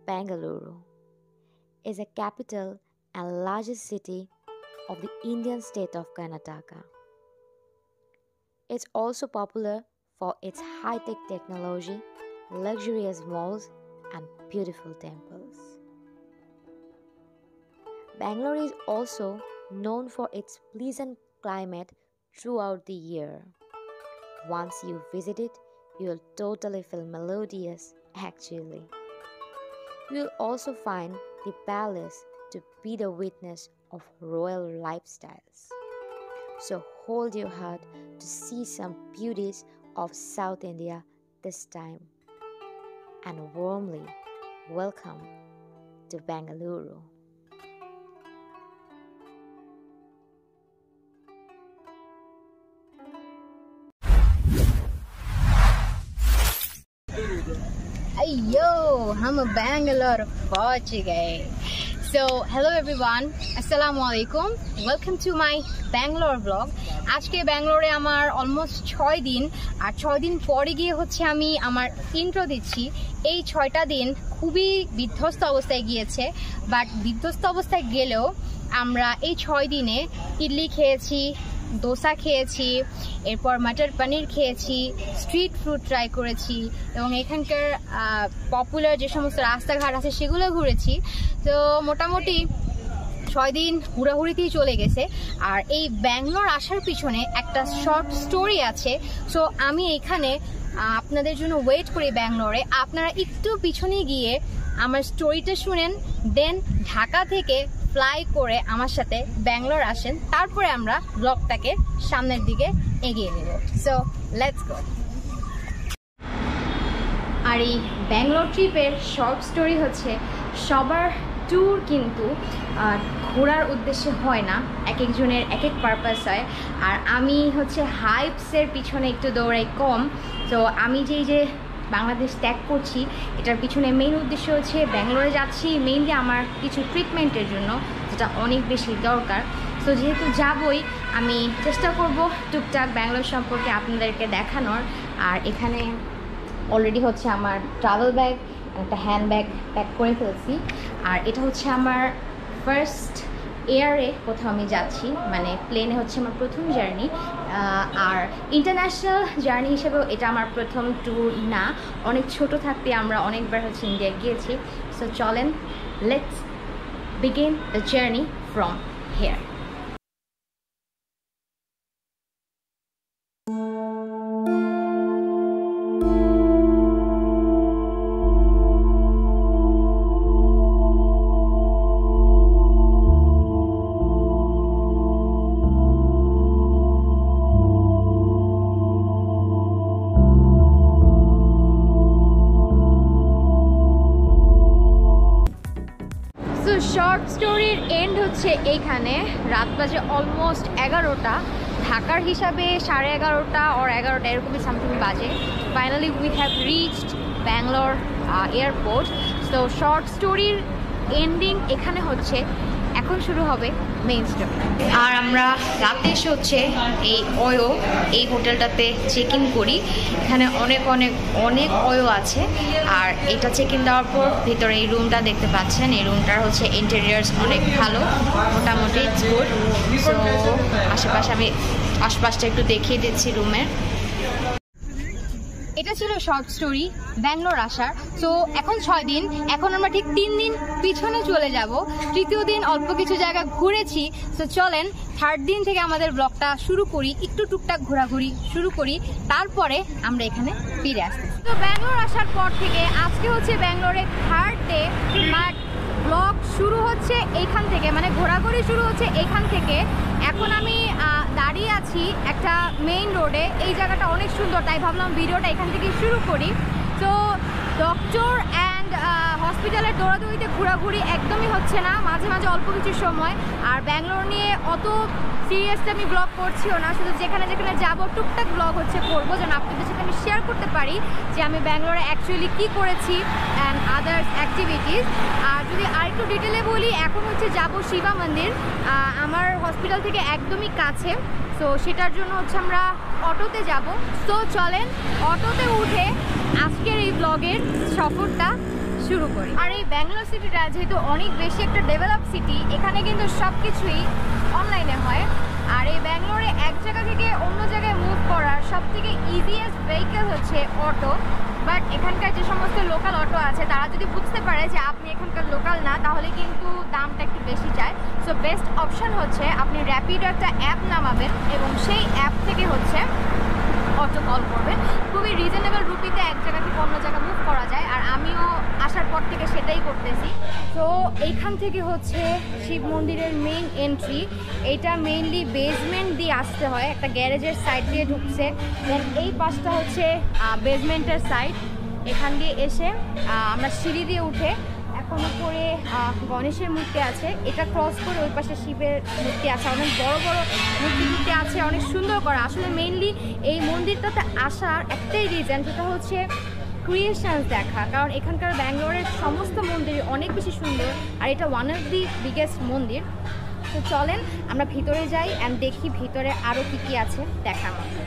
Bangalore is a capital and largest city of the Indian state of Karnataka. It's also popular for its high-tech technology, luxurious malls, and beautiful temples. Bangalore is also known for its pleasant climate throughout the year. Once you visit it, you'll totally feel melodious actually. You'll also find the palace to be the witness of royal lifestyles. So hold your heart to see some beauties of South India this time. And warmly welcome to Bengaluru. Yo, I'm a Bangalore Portuguese. So, hello everyone. Assalamu alaikum. Welcome to my Bangalore vlog. আজকে ব্যাঙ্গালোরে আমার almost 6 দিন আর 6 দিন পরে গিয়ে হচ্ছে আমি আমার ইন্ট্রো দিচ্ছি। এই 6টা দিন খুবই বিধ্বস্ত অবস্থায় গিয়েছে, বাট বিধ্বস্ত অবস্থায় গেলেও আমরা এই 6 দিনে ইডলি খেয়েছি, দোসা খেয়েছি, এরপর মটর পনির খেয়েছি, স্ট্রিট ফুড ট্রাই করেছি এবং এখানকার পপুলার যে সমস্ত রাস্তাঘাট আছে সেগুলো ঘুরেছি। তো মোটামুটি 6 দিন হুড়াহুড়িতেই চলে গেছে। আর এই ব্যাঙ্গালোর আসার পিছনে একটা শর্ট স্টোরি আছে। সো আমি এখানে আপনাদের জন্য ওয়েট করি ব্যাঙ্গালোরে। আপনারা একটু পিছনে গিয়ে আমার স্টোরিটা শুনেন, দেন ঢাকা থেকে ফ্লাই করে আমার সাথে ব্যাঙ্গালোর আসেন, তারপরে আমরা ব্লগটাকে সামনের দিকে এগিয়ে নেব। সো লেটস গো। আর এই ব্যাঙ্গালোর ট্রিপের শর্ট স্টোরি হচ্ছে, সবার ট্যুর কিন্তু ঘোরার উদ্দেশ্যে হয় না, এক একজনের এক এক পারপাস হয়। আর আমি হচ্ছে হাইপসের পিছনে একটু দৌড়াই কম। তো আমি যে বাংলাদেশ ত্যাগ করছি, এটার পিছনে মেইন উদ্দেশ্য হচ্ছে ব্যাঙ্গালোরে যাচ্ছি মেইনলি আমার কিছু ট্রিটমেন্টের জন্য, যেটা অনেক বেশি দরকার। তো যেহেতু যাবই, আমি চেষ্টা করব টুকটাক ব্যাঙ্গালোর সম্পর্কে আপনাদেরকে দেখানোর। আর এখানে অলরেডি হচ্ছে আমার ট্রাভেল ব্যাগ, একটা হ্যান্ড ব্যাগ প্যাক করে ফেলছি। আর এটা হচ্ছে আমার ফার্স্ট এয়ারে কোথাও আমি যাচ্ছি, মানে প্লেনে হচ্ছে আমার প্রথম জার্নি। আর ইন্টারন্যাশনাল জার্নি হিসেবেও এটা আমার প্রথম ট্যুর না, অনেক ছোট থাকতে আমরা অনেকবার হচ্ছে ইন্ডিয়া গিয়েছি। সো চলেন, let's begin the journey from here. Short স্টোরির এন্ড হচ্ছে এইখানে। রাত বাজে অলমোস্ট 11টা, ঢাকার হিসাবে 11:30 or 11টা এরকমই সামথিং বাজে। Finally we have reached Bangalore airport. তো শর্ট স্টোরির এন্ডিং এখানে হচ্ছে, এখন শুরু হবে মেইন স্টোরি। আর আমরা রাতে এসে হচ্ছে এই হোটেলটাতে চেক ইন করি। এখানে অনেক অনেক অনেক অয়ো আছে। আর এটা চেক ইন দেওয়ার পর ভিতরে এই রুমটা দেখতে পাচ্ছেন, এই রুমটার হচ্ছে ইন্টেরিয়ার্স অনেক ভালো, মোটামুটি ইটস গুড। সো আশেপাশে আমি আশপাশটা একটু দেখিয়ে দিচ্ছি রুমের। এটা ছিল শর্ট স্টোরি ব্যাঙ্গালোর আসার। সো এখন 6 দিন, এখন আমরা ঠিক 3 দিন পিছনে চলে যাব। তৃতীয় দিন অল্প কিছু জায়গা ঘুরেছি। সো চলেন থার্ড দিন থেকে আমাদের ব্লগটা শুরু করি, একটু টুকটাক ঘোরাঘুরি শুরু করি, তারপরে আমরা এখানে ফিরে আসছি। তো ব্যাঙ্গালোর আসার পর থেকে আজকে হচ্ছে ব্যাঙ্গালোরের থার্ড ডে, বাট ব্লগ শুরু হচ্ছে এইখান থেকে, মানে ঘোরাঘুরি শুরু হচ্ছে এইখান থেকে। এখন আমি দাঁড়িয়ে আছি একটা মেইন রোডে। এই জায়গাটা অনেক সুন্দর, তাই ভাবলাম ভিডিওটা এখান থেকে শুরু করি। তো ডক্টর অ্যান্ড হসপিটালের দৌড়াদৌড়িতে ঘোরাঘুরি একদমই হচ্ছে না, মাঝে মাঝে অল্প কিছু সময়। আর ব্যাঙ্গালোর নিয়ে অত সিরিয়াসলি আমি ব্লগ করছিও না, শুধু যেখানে যেখানে যাবো টুকটাক ব্লগ হচ্ছে করবো, যেন আপনাদের সাথে আমি শেয়ার করতে পারি যে আমি ব্যাঙ্গালোরে অ্যাকচুয়ালি কী করেছি অ্যান্ড আদার্স অ্যাক্টিভিটিস। আর যদি আরেকটু ডিটেলে বলি, এখন হচ্ছে যাবো শিবা মন্দির, আমার হসপিটাল থেকে একদমই কাছে। সো সেটার জন্য হচ্ছে আমরা অটোতে যাব। সো চলেন অটোতে উঠে আজকের এই ব্লগের সফরটা শুরু করি। আর এই ব্যাঙ্গালোর সিটিটা যেহেতু অনেক বেশি একটা ডেভেলপ সিটি, এখানে কিন্তু সব কিছুই অনলাইনে হয়। আর এই ব্যাঙ্গালোরে এক জায়গা থেকে অন্য জায়গায় মুভ করার সব থেকে ইজিয়েস্ট ভেহিকেল হচ্ছে অটো। বাট এখানকার যে সমস্ত লোকাল অটো আছে তারা যদি বুঝতে পারে যে আপনি এখানকার লোকাল না, তাহলে কিন্তু দামটা একটু বেশি চায়। সো বেস্ট অপশন হচ্ছে আপনি র্যাপিডো একটা অ্যাপ নামাবেন এবং সেই অ্যাপ থেকে হচ্ছে অটো কল করবেন। খুবই রিজনেবল রুপিতে এক জায়গা থেকে অন্য জায়গা মুভ করা যায়, আর আমিও আসার পর থেকে সেটাই করতেছি। তো এইখান থেকে হচ্ছে শিব মন্দিরের মেইন এন্ট্রি। এইটা মেইনলি বেসমেন্ট দিয়ে আসতে হয়, একটা গ্যারেজের সাইড দিয়ে ঢুকছে। দেন এই পাশটা হচ্ছে বেসমেন্টের সাইড। এখান দিয়ে এসে আমরা সিঁড়ি দিয়ে উঠে এখন উপরে গণেশের মূর্তি আছে, এটা ক্রস করে ওই পাশে শিবের মূর্তি আছে, অনেক বড় বড় মূর্তি আছে, অনেক সুন্দর করা। আসলে মেইনলি এই মন্দিরটাতে আসার একটাই রিজন, সেটা হচ্ছে ক্রিয়েশনস দেখা, কারণ এখানকার ব্যাঙ্গালোরের সমস্ত মন্দির অনেক বেশি সুন্দর, আর এটা ওয়ান অফ দি বিগেস্ট মন্দির। তো চলেন আমরা ভিতরে যাই অ্যান্ড দেখি ভিতরে আরও কী কী আছে দেখার মতো।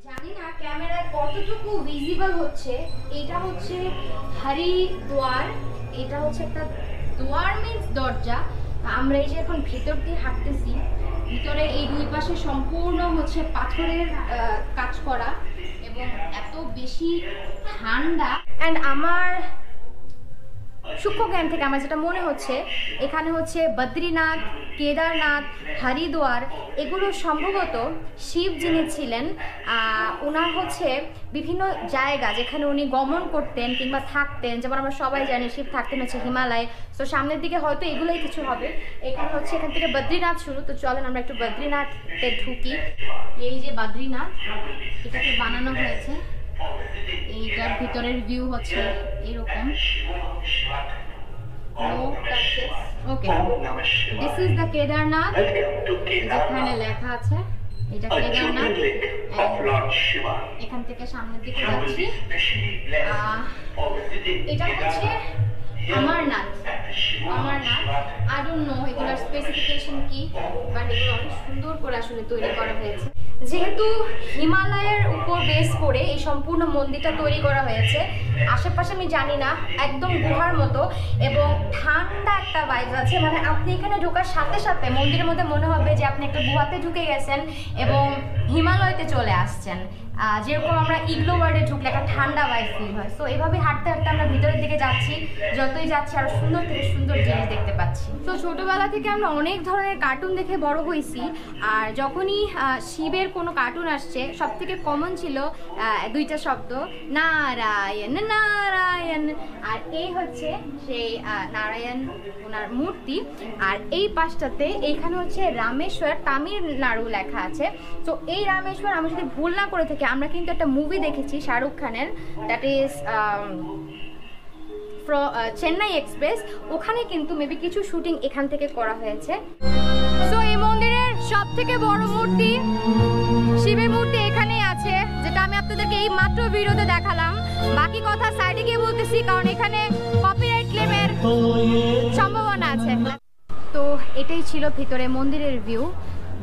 জানি না ক্যামেরায় কতটুকু ভিজিবল হচ্ছে, এটা হচ্ছে হরিদ্বার, এটা হচ্ছে একটা দুয়ার মিন্স দরজা। আমরা এই যে এখন ভিতর দিয়ে হাঁটতেছি, ভিতরে এই দুই পাশে সম্পূর্ণ হচ্ছে পাথরের কাজ করা এবং এত বেশি ঠান্ডা। অ্যান্ড আমার সূক্ষ্ম জ্ঞান থেকে আমার যেটা মনে হচ্ছে, এখানে হচ্ছে বদ্রীনাথ, কেদারনাথ, হরিদ্বার, এগুলো সম্ভবত শিব যিনি ছিলেন ওনার হচ্ছে বিভিন্ন জায়গা যেখানে উনি গমন করতেন কিংবা থাকতেন। যেমন আমরা সবাই জানি শিব থাকতেন হচ্ছে হিমালয়, তো সামনের দিকে হয়তো এগুলোই কিছু হবে। এখানে হচ্ছে এখান থেকে বদ্রীনাথ শুরু। তো চলেন আমরা একটু বদ্রীনাথে ঢুকি। এই যে বদ্রীনাথ, এটাকে বানানো হয়েছে, এইটার ভিতরের ভিউ হচ্ছে এরকম। ওকে, দিস ইজ দ্য কেদারনাথ, যেখানে লেখা আছে এটা কেদারনাথ। এখান থেকে সামনের দিকে যাচ্ছি, এটা হচ্ছে অমরনাথ। আই ডোন্ট নো এগুলোর স্পেসিফিকেশন কি, বাট এগুলো অনেক সুন্দর করে আসলে তৈরি করা হয়েছে। যেহেতু হিমালয়ের উপর বেস করে এই সম্পূর্ণ মন্দিরটা তৈরি করা হয়েছে, আশেপাশে আমি জানি না, একদম গুহার মতো এবং ঠান্ডা একটা ভাইব আছে। মানে আপনি এখানে ঢোকার সাথে সাথে মন্দিরের মধ্যে মনে হবে যে আপনি একটা গুহাতে ঢুকে গেছেন এবং হিমালয়তে চলে আসছেন। যেরকম আমরা ইগলো ওয়ার্ডে ঢুকলে একটা ঠান্ডা ভাইব ফিল হয়। তো এইভাবে হাঁটতে হাঁটতে আমরা ভিতরের দিকে যাচ্ছি, যতই যাচ্ছি আরো সুন্দর থেকে সুন্দর জিনিস দেখতে পাচ্ছি। তো ছোটবেলা থেকে আমরা অনেক ধরনের কার্টুন দেখে বড় হয়েছি, আর যখনই শিবের কোনো কার্টুন আসছে সব থেকে কমন ছিল দুইটা শব্দ, নারায়ণ নারায়ণ। আর এই হচ্ছে সেই নারায়ণ ওনার মূর্তি। আর এই পাশটাতে এইখানে হচ্ছে রামেশ্বর তামিলনাড়ু লেখা আছে। তো এই রামেশ্বর, আমি যদি ভুল না করে থাকি, আমরা কিন্তু একটা মুভি দেখেছি শাহরুখ খানের, দ্যাট ইজ চেন্নাই এক্সপ্রেস। ওখানে কিন্তু মেবি কিছু শুটিং এখান থেকে করা হয়েছে। সো এই মন্দিরের সব থেকে বড় মূর্তি, শিবের মূর্তি এখানেই আছে, যেটা আমি আপনাদেরকে এই মাত্র ভিডিওতে দেখালাম। বাকি কথা সাইডে গিয়ে বলতেছি, কারণ এখানে কপিরাইট ক্লেমের সম্ভাবনা আছে। তো এটাই ছিল ভিতরে মন্দিরের ভিউ।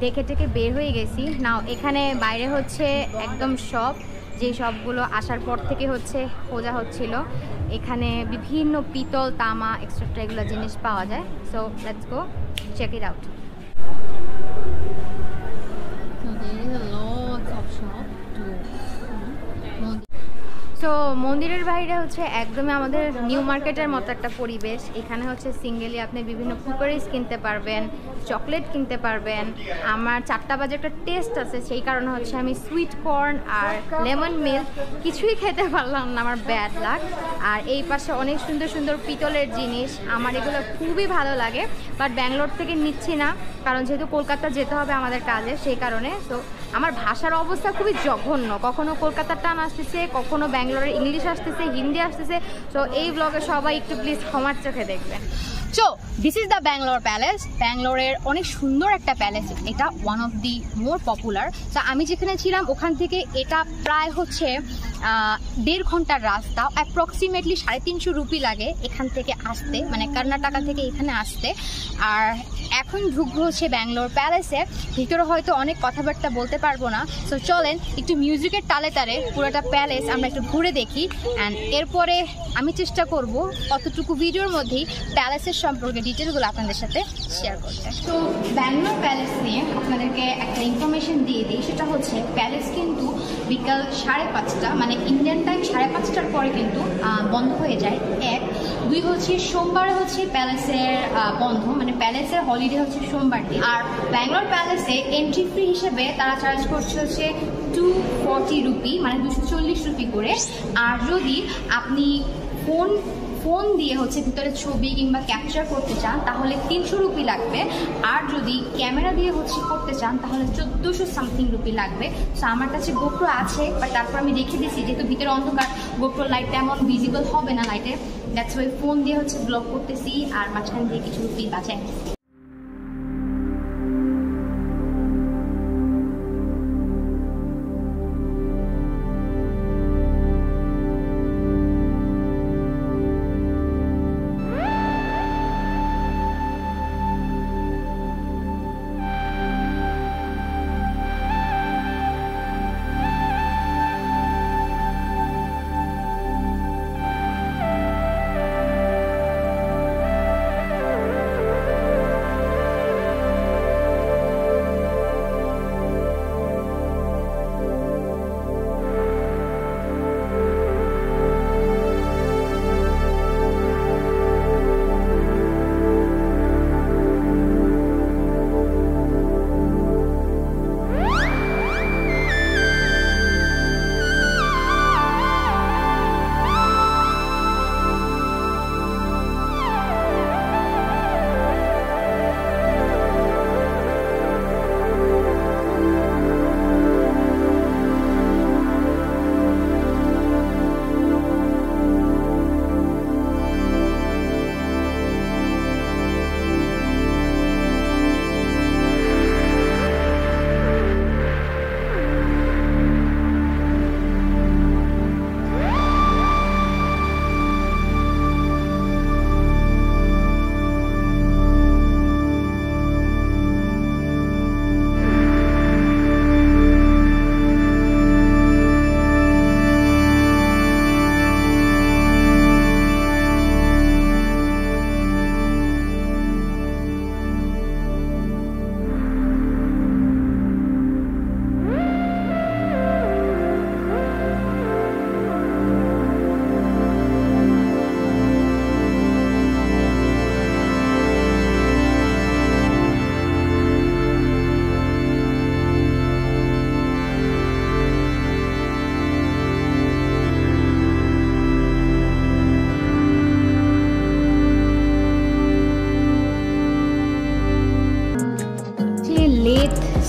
দেখে টেকে বের হয়ে গেছি। নাও এখানে বাইরে হচ্ছে একদম শপ, যে সবগুলো আসার পর থেকে হচ্ছে খোঁজা হচ্ছিল। এখানে বিভিন্ন পিতল, তামা, এক্সট্রা এগুলো জিনিস পাওয়া যায়। So let's go check it out. তো মন্দিরের বাইরে হচ্ছে একদমই আমাদের নিউ মার্কেটের মতো একটা পরিবেশ। এখানে হচ্ছে সিঙ্গেলি আপনি বিভিন্ন কুকারিজ কিনতে পারবেন, চকলেট কিনতে পারবেন। আমার 4টা বাজে একটা টেস্ট আছে, সেই কারণে হচ্ছে আমি সুইট কর্ন আর লেমন মিল্ক কিছুই খেতে পারলাম না, আমার ব্যাড লাক। আর এই পাশে অনেক সুন্দর সুন্দর পিতলের জিনিস, আমার এগুলো খুবই ভালো লাগে। বাট ব্যাঙ্গালোর থেকে নিচ্ছি না, কারণ যেহেতু কলকাতা যেতে হবে আমাদের কাজে, সেই কারণে। তো আমার ভাষার অবস্থা খুবই জঘন্য, কখনো কলকাতার টান আসতেছে, কখনো ব্যাঙ্গালোরের ইংলিশ আসতেছে, হিন্দি আসতেছে। তো এই ব্লগে সবাই একটু প্লিজ ক্ষমার চোখে দেখবেন। So this is the Bangalore palace. ব্যাঙ্গালোরের অনেক সুন্দর একটা প্যালেস, এটা one of the more popular. তো আমি যেখানে ছিলাম ওখান থেকে এটা প্রায় হচ্ছে 1.5 ঘন্টার রাস্তা, অ্যাপ্রক্সিমেটলি 350 রুপি লাগে এখান থেকে আসতে, মানে কর্ণাটকা থেকে এখানে আসতে। আর এখন ঢুকবো হচ্ছে ব্যাঙ্গালোর প্যালেসে। ভিতরে হয়তো অনেক কথাবার্তা বলতে পারবো না, সো চলেন একটু মিউজিকের তালে তালে পুরোটা প্যালেস আমরা একটু ঘুরে দেখি। অ্যান্ড এরপরে আমি চেষ্টা করব কতটুকু ভিডিওর মধ্যেই প্যালেসের সম্পর্কে ডিটেলগুলো আপনাদের সাথে শেয়ার করতে। তো ব্যাঙ্গালোর প্যালেস নিয়ে আপনাদেরকে একটা ইনফরমেশন দিয়ে দিই, সেটা হচ্ছে প্যালেস কিন্তু বিকাল 5:30, মানে ইন্ডিয়ান টাইম 5:30টার পরে কিন্তু বন্ধ হয়ে যায়। 1, 2 হচ্ছে সোমবারে হচ্ছে প্যালেসের বন্ধ, মানে প্যালেসের হলিডে হচ্ছে সোমবার দিন। আর ব্যাঙ্গালোর প্যালেসে এন্ট্রি ফি হিসেবে তারা চার্জ করছে হচ্ছে 240 রুপি, মানে 240 রুপি করে। আর যদি আপনি ফোন দিয়ে হচ্ছে ভিতরে ছবি কিংবা ক্যাপচার করতে চান তাহলে 300 রুপি লাগবে। আর যদি ক্যামেরা দিয়ে হচ্ছে করতে চান তাহলে 1400 সামথিং রুপি লাগবে। সো আমার কাছে গোপ্রো আছে, বাট তারপর আমি রেখে দিয়েছি যেহেতু ভিতরে অন্ধকার, গোপ্রো লাইটটা এমন ভিজিবল হবে না লাইটে, দ্যাটস ওয়াই ফোন দিয়ে হচ্ছে ব্লগ করতেছি আর মাঝখান দিয়ে কিছু রুপি বাঁচাই।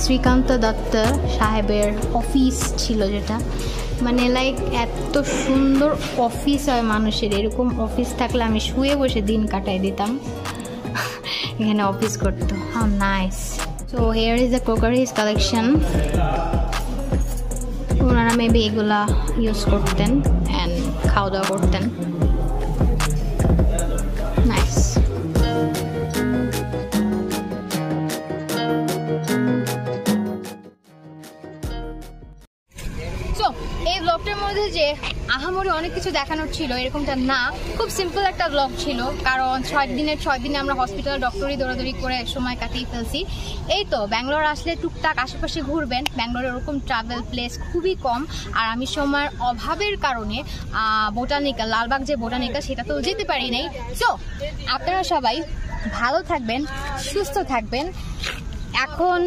শ্রীকান্ত দত্ত সাহেবের অফিস ছিল, যেটা মানে লাইক এত সুন্দর অফিস হয় মানুষের, এরকম অফিস থাকলে আমি শুয়ে বসে দিন কাটাই দিতাম, এখানে অফিস করতো। How nice. So here is the crockeries collection. ওনারা মেবি এগুলা ইউজ করতেন অ্যান্ড খাওয়া দাওয়া করতেন। নাইস। এই ব্লগটার মধ্যে যে আহামরি অনেক কিছু দেখানোর ছিল এরকমটা না, খুব সিম্পল একটা ব্লগ ছিল, কারণ 6 দিনে আমরা হসপিটাল ডক্টরি দৌড়াদৌড়ি করে সময় কাটিয়ে ফেলছি। এই তো ব্যাঙ্গালোর আসলে টুকটাক আশেপাশে ঘুরবেন, ব্যাঙ্গালোরে এরকম ট্রাভেল প্লেস খুবই কম। আর আমি সময়ের অভাবের কারণে বোটানিক্যাল, লালবাগ যে বোটানিক্যাল সেটা তো যেতে পারি নাই। সো আপনারা সবাই ভালো থাকবেন, সুস্থ থাকবেন। এখন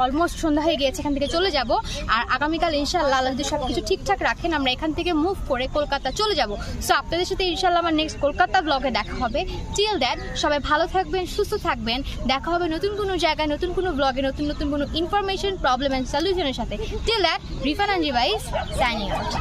অলমোস্ট সন্ধ্যা হয়ে গিয়েছে, এখান থেকে চলে যাব। আর আগামীকাল ইনশাআল্লাহ আল্লাহ যদি সব কিছু ঠিকঠাক রাখেন আমরা এখান থেকে মুভ করে কলকাতা চলে যাব। সো আপনাদের সাথে ইনশাআল্লাহ আমার নেক্সট কলকাতা ব্লগে দেখা হবে। টিল দ্যাট সবাই ভালো থাকবেন, সুস্থ থাকবেন। দেখা হবে নতুন কোনো জায়গায়, নতুন কোনো ব্লগে, নতুন কোনো ইনফরমেশন, প্রবলেম অ্যান্ড সলিউশনের সাথে। Till that Rifan Anji vice signing out.